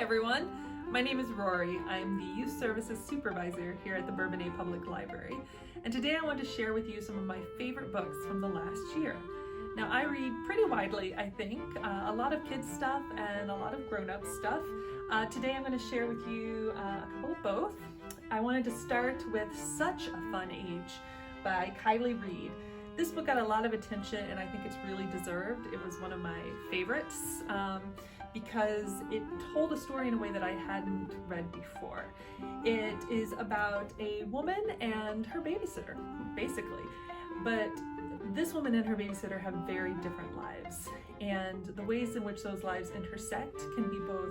everyone. My name is Rory. I'm the Youth Services Supervisor here at the Bourbonnais Public Library. And today I want to share with you some of my favorite books from the last year. Now I read pretty widely, I think, a lot of kids stuff and a lot of grown-up stuff. Today I'm going to share with you a couple of both. I wanted to start with Such a Fun Age by Kylie Reed. This book got a lot of attention and I think it's really deserved. It was one of my favorites because it told a story in a way that I hadn't read before. It is about a woman and her babysitter, basically. But this woman and her babysitter have very different lives, and the ways in which those lives intersect can be both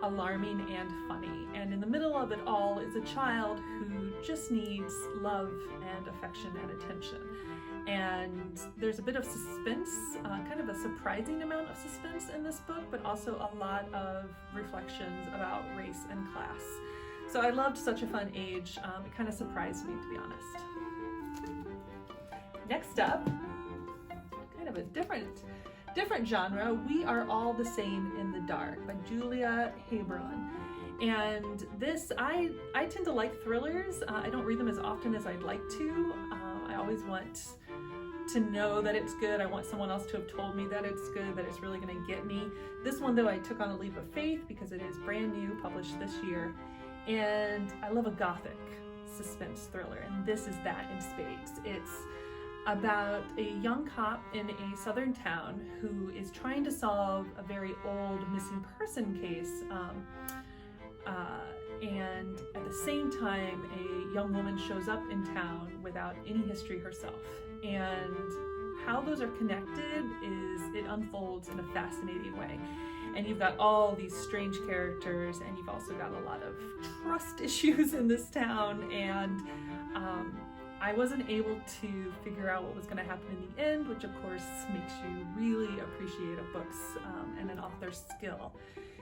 alarming and funny. And in the middle of it all is a child who just needs love and affection and attention. And there's a bit of suspense, kind of a surprising amount of suspense in this book, but also a lot of reflections about race and class. So I loved Such a Fun Age. It kind of surprised me, to be honest. Next up, kind of a different genre, We Are All the Same in the Dark by Julia Haberlin. And this, I tend to like thrillers. I don't read them as often as I'd like to. I always want to know that it's good. I want someone else to have told me that it's good, that it's really going to get me. This one, though, I took on a leap of faith because it is brand new, published this year. And I love a gothic suspense thriller, and this is that in spades. It's about a young cop in a southern town who is trying to solve a very old missing person case. And at the same time, a young woman shows up in town without any history herself. And how those are connected it unfolds in a fascinating way. And you've got all these strange characters, and you've also got a lot of trust issues in this town. And I wasn't able to figure out what was going to happen in the end, which of course makes you really appreciate a book's and an author's skill.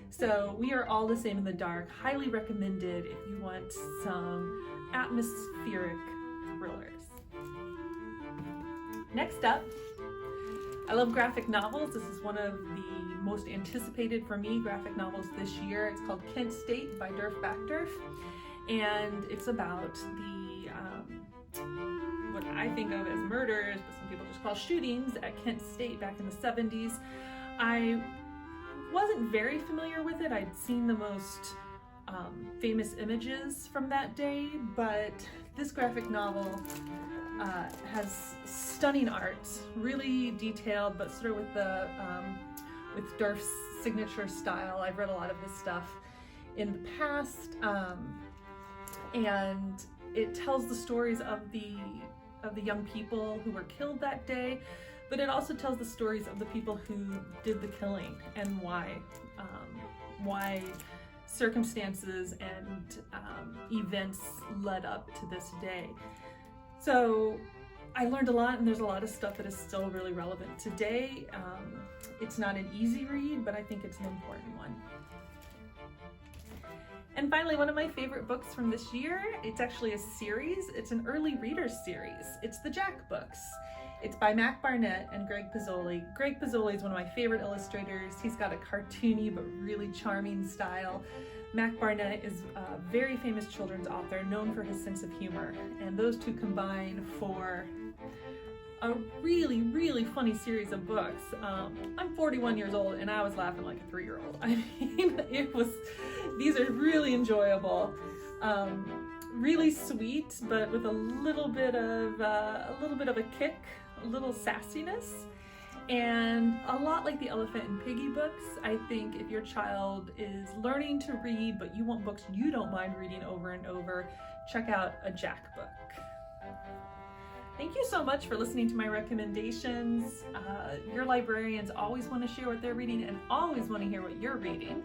So We Are All the Same in the Dark, highly recommended if you want some atmospheric thrillers. Next up, I love graphic novels. This is one of the most anticipated for me graphic novels this year. It's called Kent State by Durf Backdurf, and it's about the what I think of as murders, but some people just call shootings at Kent State back in the 70s. I wasn't very familiar with it. I'd seen the most famous images from that day, but this graphic novel has stunning art, really detailed, but sort of with Durf's signature style. I've read a lot of his stuff in the past, and it tells the stories of the young people who were killed that day, but it also tells the stories of the people who did the killing and why circumstances and events led up to this day. So I learned a lot, and there's a lot of stuff that is still really relevant today. It's not an easy read, but I think it's an important one. And finally, one of my favorite books from this year, it's actually a series. It's an early readers series. It's the Jack books. It's by Mac Barnett and Greg Pizzoli. Greg Pizzoli is one of my favorite illustrators. He's got a cartoony but really charming style. Mac Barnett is a very famous children's author known for his sense of humor, and those two combine for a really, really funny series of books. I'm 41 years old and I was laughing like a 3-year-old. I mean, these are really enjoyable, really sweet, but with a little bit of a kick, a little sassiness, and a lot like the Elephant and Piggy books. I think if your child is learning to read, but you want books you don't mind reading over and over, check out a Jack book. Thank you so much for listening to my recommendations. Your librarians always want to share what they're reading and always want to hear what you're reading.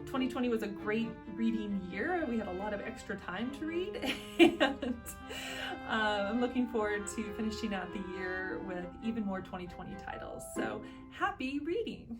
2020 was a great reading year. We had a lot of extra time to read, and I'm looking forward to finishing out the year with even more 2020 titles. So happy reading!